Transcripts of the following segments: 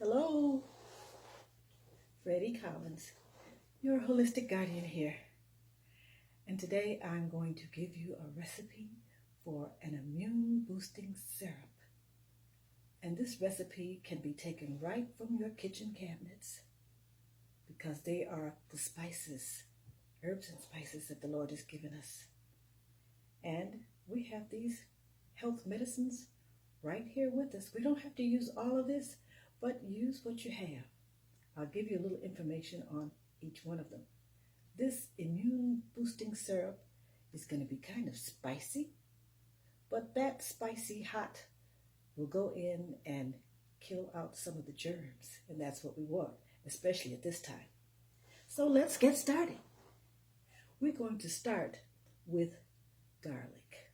Hello, Freddie Collins, your holistic guardian here. And today I'm going to give you a recipe for an immune boosting syrup. And this recipe can be taken right from your kitchen cabinets because they are the spices, herbs and spices that the Lord has given us. And we have these health medicines right here with us. We don't have to use all of this, but use what you have. I'll give you a little information on each one of them. This immune boosting syrup is going to be kind of spicy, but that spicy hot will go in and kill out some of the germs, and that's what we want, especially at this time. So let's get started. We're going to start with garlic.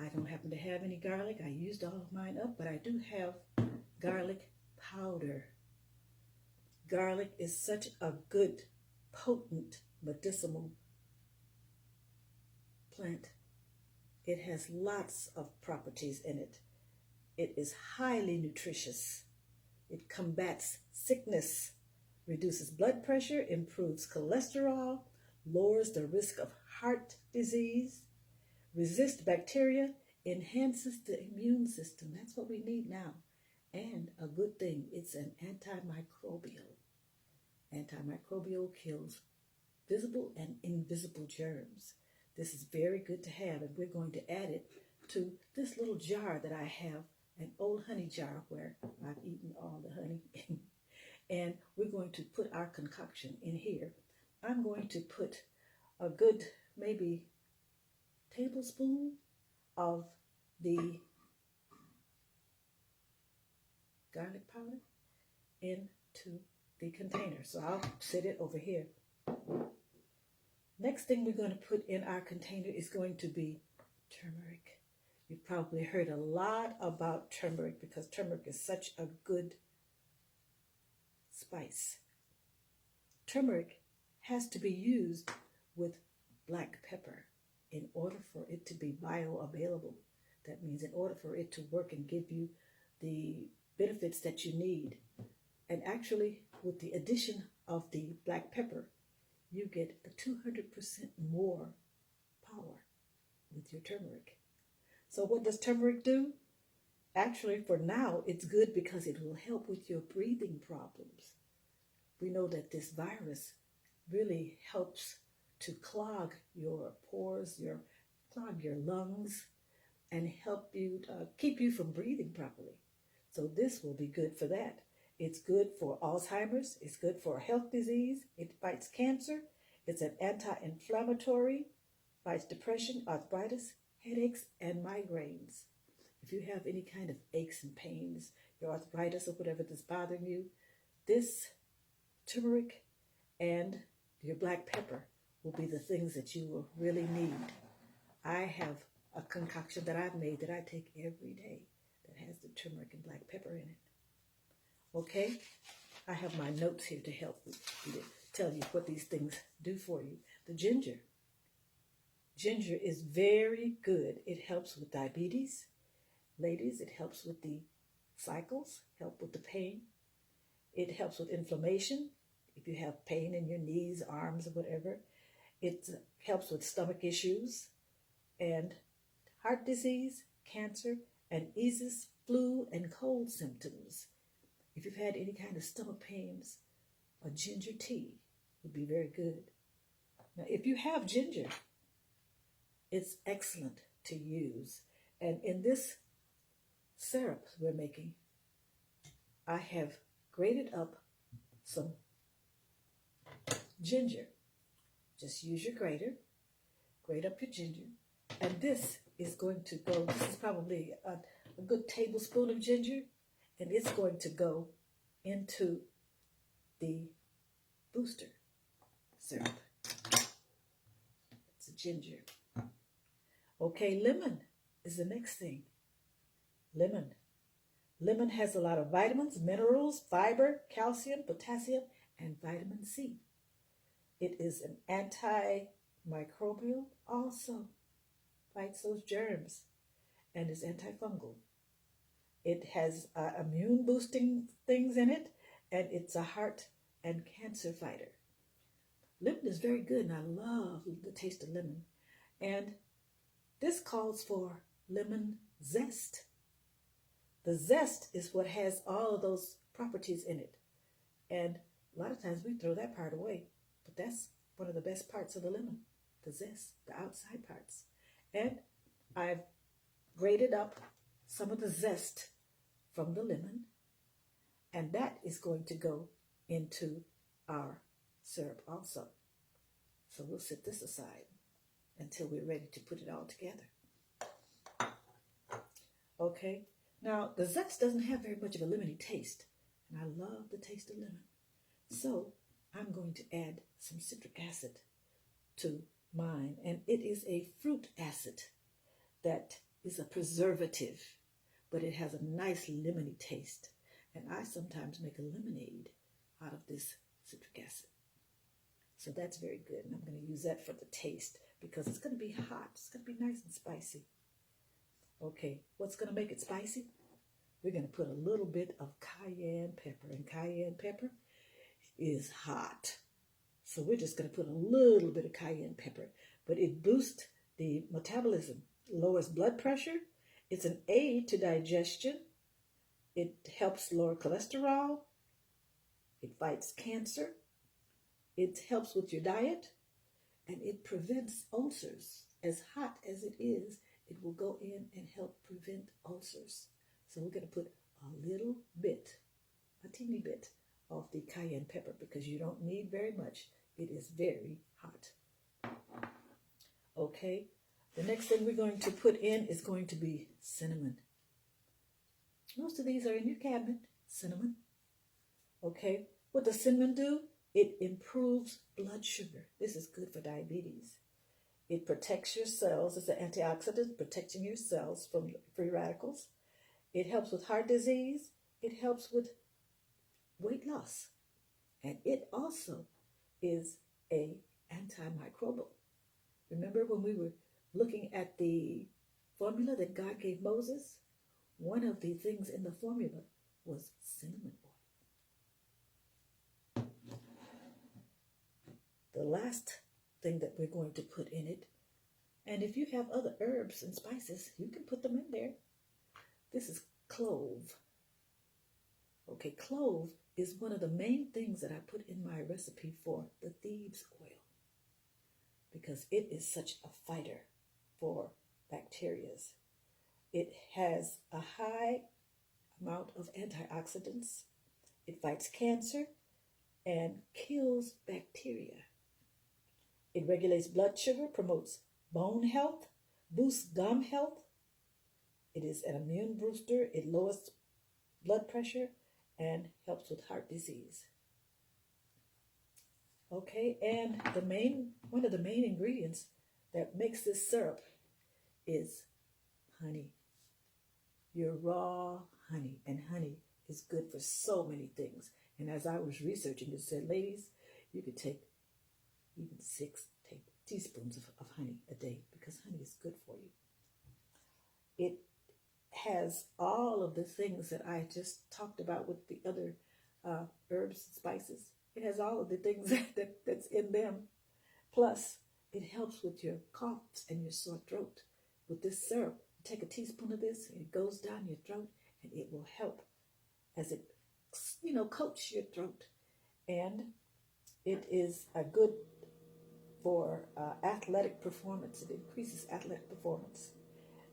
I don't happen to have any garlic. I used all of mine up, but I do have garlic powder. Garlic is such a good, potent, medicinal plant. It has lots of properties in it. It is highly nutritious. It combats sickness, reduces blood pressure, improves cholesterol, lowers the risk of heart disease, resists bacteria, enhances the immune system. That's what we need now. And a good thing, it's an antimicrobial. Antimicrobial kills visible and invisible germs. This is very good to have, and we're going to add it to this little jar that I have, an old honey jar where I've eaten all the honey. And we're going to put our concoction in here. I'm going to put a good, maybe tablespoon of the garlic powder into the container. So I'll set it over here. Next thing we're going to put in our container is going to be turmeric. You've probably heard a lot about turmeric because turmeric is such a good spice. Turmeric has to be used with black pepper in order for it to be bioavailable. That means in order for it to work and give you the benefits that you need. And actually, with the addition of the black pepper, you get a 200% more power with your turmeric. So what does turmeric do? Actually, for now, it's good because it will help with your breathing problems. We know that this virus really helps to clog your pores, clog your lungs, and help you keep you from breathing properly. So this will be good for that. It's good for Alzheimer's. It's good for health disease. It fights cancer. It's an anti-inflammatory, fights depression, arthritis, headaches, and migraines. If you have any kind of aches and pains, your arthritis or whatever that's bothering you, this turmeric and your black pepper will be the things that you will really need. I have a concoction that I've made that I take every day that has the turmeric and black pepper in it. Okay, I have my notes here to help me to tell you what these things do for you. The ginger. Ginger is very good. It helps with diabetes. Ladies, it helps with the cycles, help with the pain. It helps with inflammation. If you have pain in your knees, arms, or whatever. It helps with stomach issues and heart disease, cancer, and eases flu and cold symptoms. If you've had any kind of stomach pains, a ginger tea would be very good. Now, if you have ginger, it's excellent to use. And in this syrup we're making, I have grated up some ginger. Just use your grater, grate up your ginger. And this is going to go, this is probably a good tablespoon of ginger, and it's going to go into the booster syrup. It's a ginger. Okay, lemon is the next thing. Lemon. Lemon has a lot of vitamins, minerals, fiber, calcium, potassium, and vitamin C. It is an antimicrobial also. Fights those germs and is antifungal. It has immune boosting things in it, and it's a heart and cancer fighter. Lemon is very good, and I love the taste of lemon. And this calls for lemon zest. The zest is what has all of those properties in it. And a lot of times we throw that part away, but that's one of the best parts of the lemon, the zest, the outside parts. And I've grated up some of the zest from the lemon, and that is going to go into our syrup also. So we'll set this aside until we're ready to put it all together. Okay, now the zest doesn't have very much of a lemony taste, and I love the taste of lemon. So I'm going to add some citric acid to mine, and it is a fruit acid that is a preservative, but it has a nice lemony taste. And I sometimes make a lemonade out of this citric acid. So that's very good, and I'm going to use that for the taste because it's going to be hot. It's going to be nice and spicy. Okay, what's going to make it spicy? We're going to put a little bit of cayenne pepper, and cayenne pepper is hot. So we're just going to put a little bit of cayenne pepper, but it boosts the metabolism, lowers blood pressure. It's an aid to digestion. It helps lower cholesterol. It fights cancer. It helps with your diet, and it prevents ulcers. As hot as it is, it will go in and help prevent ulcers. So we're going to put a little bit, a teeny bit, of the cayenne pepper because you don't need very much. It is very hot. Okay, the next thing we're going to put in is going to be cinnamon. Most of these are in your cabinet, cinnamon. Okay, what does cinnamon do? It improves blood sugar. This is good for diabetes. It protects your cells. It's an antioxidant protecting your cells from free radicals. It helps with heart disease. It helps with weight loss. And it also is an antimicrobial. Remember when we were looking at the formula that God gave Moses? One of the things in the formula was cinnamon oil. The last thing that we're going to put in it, and if you have other herbs and spices, you can put them in there. This is clove. Okay, clove is one of the main things that I put in my recipe for the thieves' oil because it is such a fighter for bacteria. It has a high amount of antioxidants. It fights cancer and kills bacteria. It regulates blood sugar, promotes bone health, boosts gum health. It is an immune booster. It lowers blood pressure and helps with heart disease. Okay, and one of the main ingredients that makes this syrup is honey. Your raw honey, and honey is good for so many things. And as I was researching, it said, ladies, you could take even 6 teaspoons of honey a day because honey is good for you. It has all of the things that I just talked about with the other herbs and spices. It has all of the things that's in them. Plus, it helps with your coughs and your sore throat. With this syrup, you take a teaspoon of this, and it goes down your throat, and it will help as it, coats your throat. And it is a good for athletic performance. It increases athletic performance.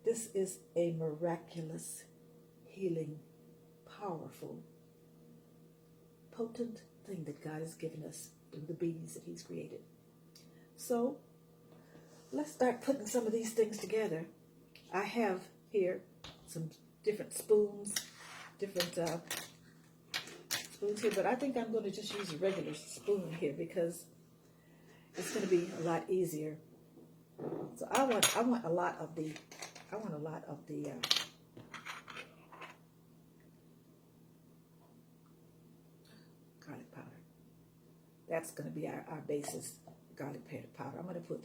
This is a miraculous, healing, powerful, potent thing that God has given us through the bees that He's created. So let's start putting some of these things together. I have here some different spoons, spoons here, but I think I'm going to just use a regular spoon here because it's going to be a lot easier. So I want a lot of the garlic powder. That's going to be our basis garlic powder. I'm going to put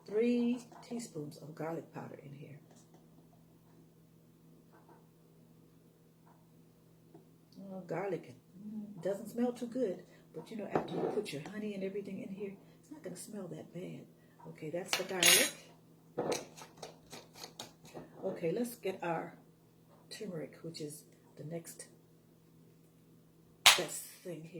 3 teaspoons of garlic powder in here. garlic. Doesn't smell too good, but you know, after you put your honey and everything in here, it's not going to smell that bad. Okay, that's the garlic. Okay, let's get our turmeric, which is the next best thing here.